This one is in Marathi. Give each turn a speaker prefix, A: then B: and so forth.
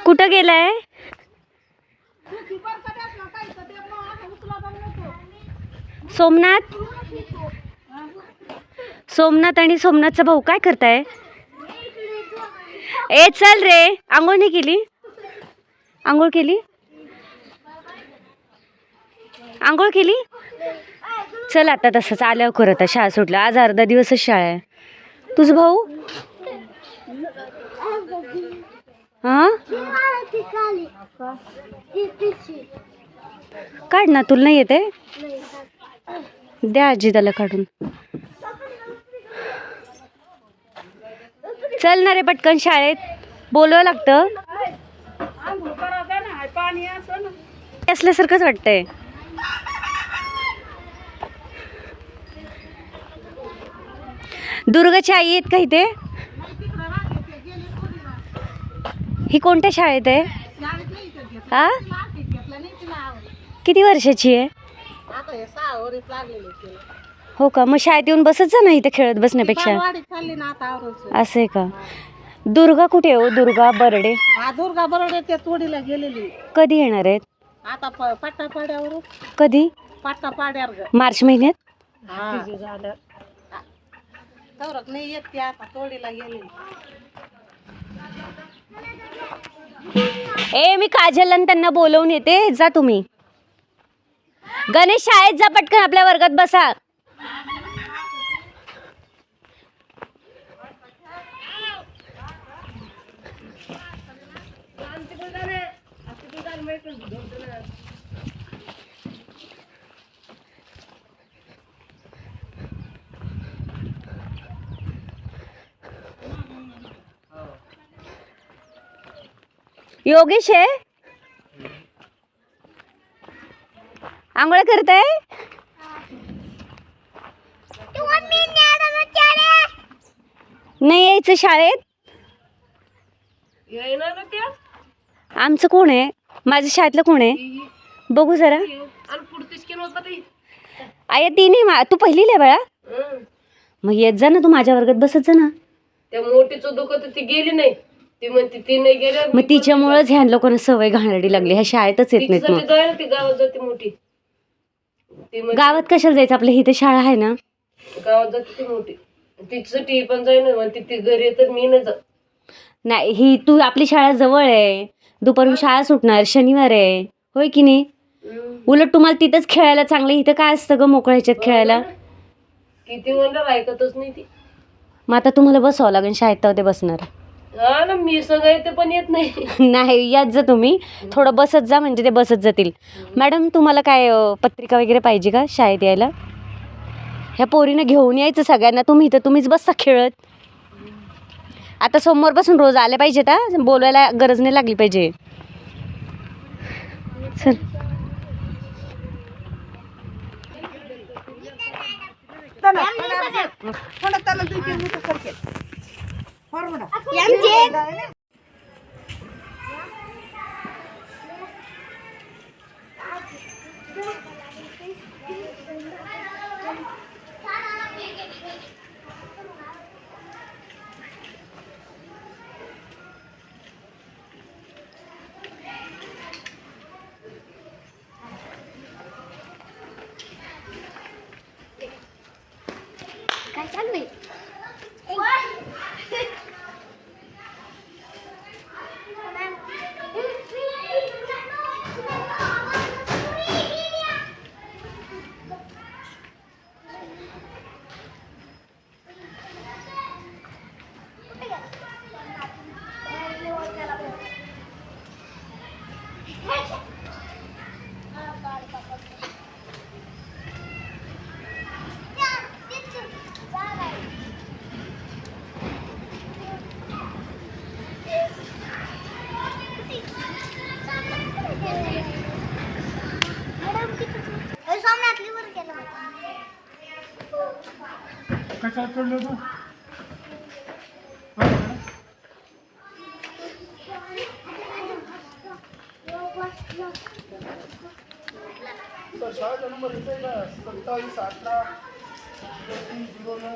A: कुठं गेलाय? सोमनाथ सोमनाथ आणि सोमनाथचा भाऊ काय करताय? ए चल रे, आंघोळ नाही केली? आंघोळ केली? आंघोळ केली? चल आता तसंच आल्यावर कर, आता शाळा सुटल्या, आज अर्धा दिवसच शाळा आहे. तुझ भाऊ हा काढ ना, तुला नाही येते? द्या आजी त्याला काढून. चल ना रे पटकन, शाळेत बोलवावं लागतं. असल्यासारखंच वाटतंय. दुर्गाची आई आहेत का इथे? ही कोणत्या शाळेत आहे? हा, किती वर्षाची आहे? हो का, मग शाळेत येऊन बसत जा ना, इथे खेळत बसण्यापेक्षा. असं आहे का? दुर्गा कुठे हो? दुर्गा बर्डे?
B: दुर्गा बरोबर त्या तोडीला गेलेली.
A: कधी येणार आहेत?
B: आता पट्टा पाड्यावर.
A: कधी?
B: पट्टा पाड्यावर
A: मार्च महिन्यात.
B: नाही येत ते, आता तोडीला गेलेली.
A: ए मी काजल आणि त्यांना बोलवून येते, जा तुम्ही. गणेश शाळेत जा पटकन, आपल्या वर्गात बसा. योगेश आहे? आंघोळ करताय? नाही यायचं शाळेत? आमचं कोण आहे? माझ्या शाळेतलं कोण आहे? बघू जरा. आय ती नाही, तू पहिलीला आहे बाळा? मग येत जा ना, तू माझ्या वर्गात बसत जा ना.
C: त्या मोठीचं दुखत ती गेली नाही, ती म्हणते ती नाही गेली.
A: मग तिच्यामुळेच ह्या लोकांना सवय घाणेरडी लागली, ह्या शाळेतच येत नाहीत. मग
C: ती गावात जाते मोठी.
A: गावात कशाला जायचं, आपल्या इथे शाळा आहे ना.
C: गावात जाते ती मोठी, तिच्यासाठी पण जाईन म्हणते ती घरी, तर मी नाही जात.
A: नाही, ही तू आपली शाळा जवळ आहे, दुपारून शाळा सुटणार, शनिवार आहे, होय की नाही? उलट तुम्हाला तिथंच खेळायला चांगलं, इथं काय असतं ग मोकळ्या ह्याच्यात खेळायला?
C: किती म्हणलं ऐकतच नाही ती.
A: मग आता तुम्हाला बसवावं लागेल शाळेत, तेव्हा ते बसणार.
C: हा ना, मी सगळं येते पण येत नाही.
A: नाही, यात जा तुम्ही, थोडं बसत जा, म्हणजे ते बसत जातील. मॅडम तुम्हाला काय पत्रिका वगैरे पाहिजे का शाळेत यायला? ह्या पोरीनं घेऊन यायचं सगळ्यांना, तुम्हीच बसता खेळत. आता सोमवारपासून रोज आले पाहिजेत, हा, बोलायला गरज नाही लागली पाहिजे. चल.
D: काय चालू आहे?
E: कशा चढलो तू? शाळेचा नंबर 27 18 09.